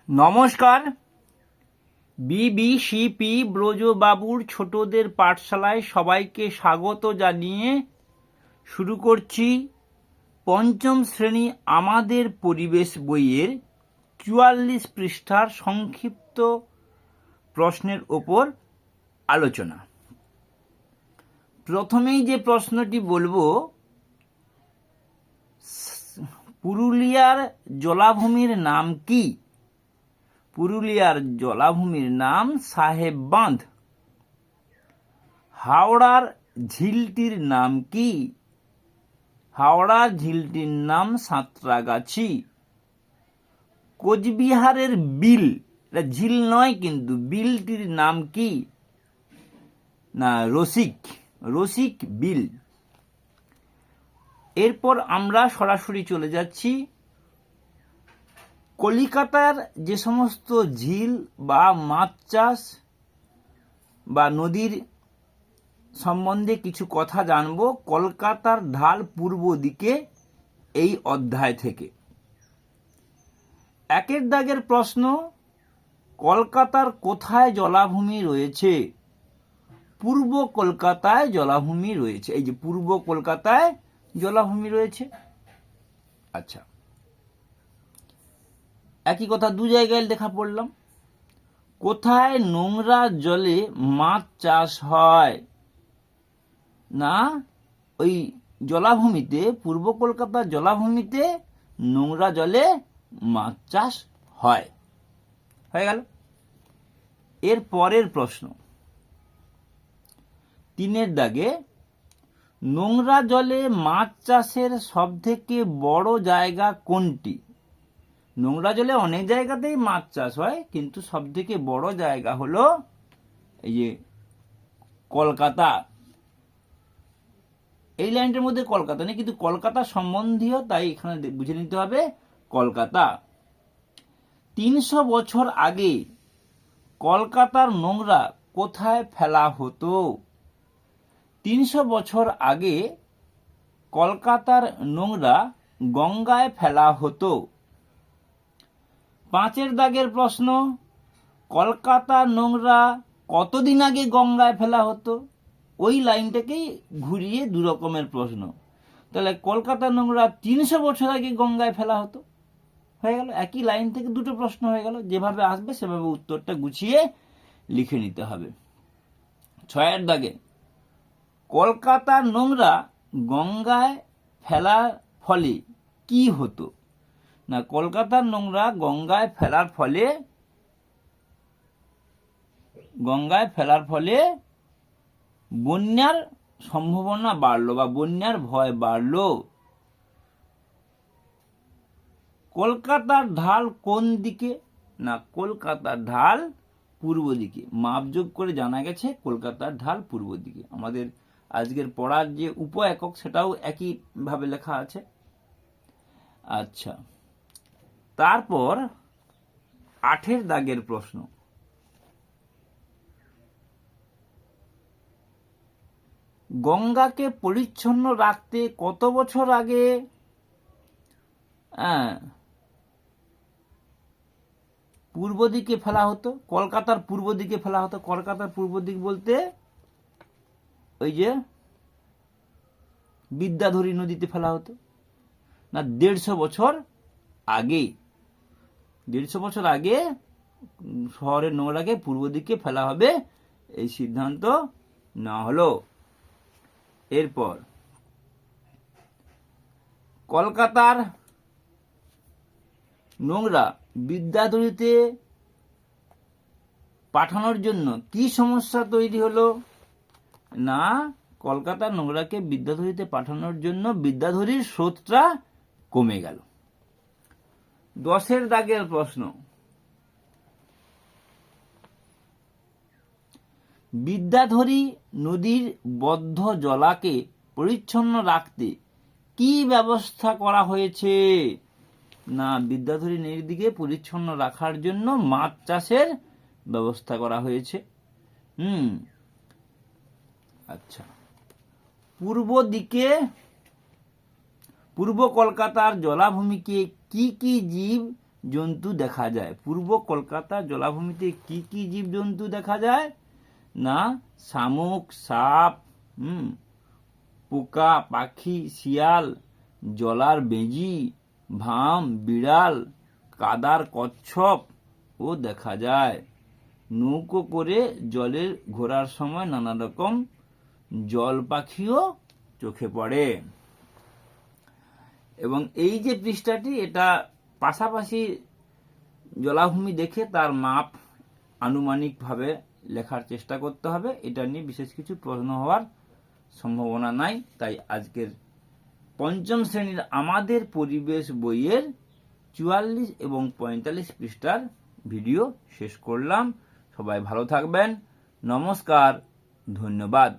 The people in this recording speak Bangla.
নমস্কার। বিবিসিপি ব্রজবাবুর ছোটদের পাঠশালায় সবাইকে স্বাগত জানিয়ে শুরু করছি পঞ্চম শ্রেণী আমাদের পরিবেশ বইয়ের ৪৪ পৃষ্ঠার সংক্ষিপ্ত প্রশ্নের ওপর আলোচনা। প্রথমেই যে প্রশ্নটি বলবো, পুরুলিয়ার জলাভূমির নাম কি? পুরুলিয়ার জলাভূমির নাম সাহেব বাঁধ। হাওড়ার ঝিলটির নাম কি? হাওড়ার ঝিলটির নাম সাঁতরাগাছি। কোচবিহারের বিল, এটা ঝিল নয় কিন্তু, বিলটির নাম কি? না, রসিক বিল। এরপর আমরা সরাসরি চলে যাচ্ছি কলিকাতার যে সমস্ত ঝিল বা মাছ চাষ বা নদীর সম্বন্ধে কিছু কথা জানব কলকাতার ঢাল পূর্ব দিকে এই অধ্যায় থেকে। একের দাগের প্রশ্ন, কলকাতার কোথায় জলাভূমি রয়েছে? পূর্ব কলকাতায় জলাভূমি রয়েছে। এই যে পূর্ব কলকাতায় জলাভূমি রয়েছে। আচ্ছা, একই কথা দু জায়গায় লেখা পড়লাম। কোথায় নোংরা জলে মাছ চাষ হয়? না, ওই জলাভূমিতে, পূর্ব কলকাতার জলাভূমিতে নোংরা জলে মাছ চাষ হয়। হয়ে গেল। এর পরের প্রশ্ন, তিনের দাগে, নোংরা জলে মাছ চাষের সবথেকে বড় জায়গা কোনটি? নোংরা জলে অনেক জায়গাতেই মাছ চাষ হয়, কিন্তু সবথেকে বড় জায়গা হলো এই যে কলকাতা। এই লাইনটার মধ্যে কলকাতা নেই, কিন্তু কলকাতা সম্বন্ধীয়, তাই এখানে বুঝে নিতে হবে কলকাতা। ৩০০ বছর আগে কলকাতার নোংরা কোথায় ফেলা হতো? ৩০০ বছর আগে কলকাতার নোংরা গঙ্গায় ফেলা হতো। ৫-এর দাগের প্রশ্ন, কলকাতার নোংরা কতদিন আগে গঙ্গায় ফেলা হতো? ওই লাইনটাকেই ঘুরিয়ে দু রকমের প্রশ্ন। তাহলে কলকাতার নোংরা ৩০০ বছর আগে গঙ্গায় ফেলা হতো। হয়ে গেল, একই লাইন থেকে দুটো প্রশ্ন হয়ে গেল। যেভাবে আসবে সেভাবে উত্তরটা গুছিয়ে লিখে নিতে হবে। ৬-এর দাগে, কলকাতার নোংরা গঙ্গায় ফেলার ফলে কি হতো? না, কলকাতার নোংরা গঙ্গায় ফেলার ফলে বন্যার সম্ভাবনা বাড়লো বা বন্যার ভয় বাড়লো। কলকাতার ঢাল কোন দিকে? না, কলকাতার ঢাল পূর্ব দিকে। মাপযোগ করে জানা গেছে কলকাতার ঢাল পূর্ব দিকে। আমাদের আজকের পড়ার যে উপ একক সেটাও একইভাবে লেখা আছে। আচ্ছা, তারপর ৮-এর দাগের প্রশ্ন, গঙ্গাকে পরিচ্ছন্ন রাখতে কত বছর আগে পূর্ব দিকে ফেলা হতো? কলকাতার পূর্ব দিকে ফেলা হতো। কলকাতার পূর্ব দিক বলতে ওই যে বিদ্যাধরী নদীতে ফেলা হতো। না, ১৫০ বছর আগে। ১৫০ বছর আগে শহরের নোংরাকে পূর্ব দিকে ফেলা হবে, এই সিদ্ধান্ত না হলো। এরপর কলকাতার নোংরা বিদ্যাধরীতে পাঠানোর জন্য কি সমস্যা তৈরি হলো? না, কলকাতার নোংরাকে বিদ্যাধরীতে পাঠানোর জন্য বিদ্যাধরীর স্রোতটা কমে গেল। ১০-এর দাগের প্রশ্ন, বিদ্যাধরী নদীর বদ্ধ জলাকে পরিচ্ছন্ন রাখতে কি ব্যবস্থা করা হয়েছে? না, বিদ্যাধরী নদীকে পরিচ্ছন্ন রাখার জন্য মাছ চাষের ব্যবস্থা করা হয়েছে। আচ্ছা, পূর্ব কলকাতার জলাভূমিকে কি কি জীব জন্তু দেখা যায়? পূর্ব কলকাতা জলাভূমিতে কি কি জীবজন্তু দেখা যায়? না শামুক, সাপ, পোকা, পাখি, শিয়াল, জলার বেজি, ভাম, বিড়াল, কাদার কচ্ছপ ও দেখা যায়। নৌকো করে জলে ঘোরার সময় নানা রকম জল পাখিও চোখে পড়ে। এবং এই যে পৃষ্ঠাটি, এটা পাশাপাশি জলাভূমি দেখে তার মাপ আনুমানিকভাবে লেখার চেষ্টা করতে হবে। এটা নিয়ে বিশেষ কিছু প্রশ্ন হওয়ার সম্ভাবনা নাই। তাই আজকের পঞ্চম শ্রেণীর আমাদের পরিবেশ বইয়ের 44 এবং 45 পৃষ্ঠার ভিডিও শেষ করলাম। সবাই ভালো থাকবেন। নমস্কার, ধন্যবাদ।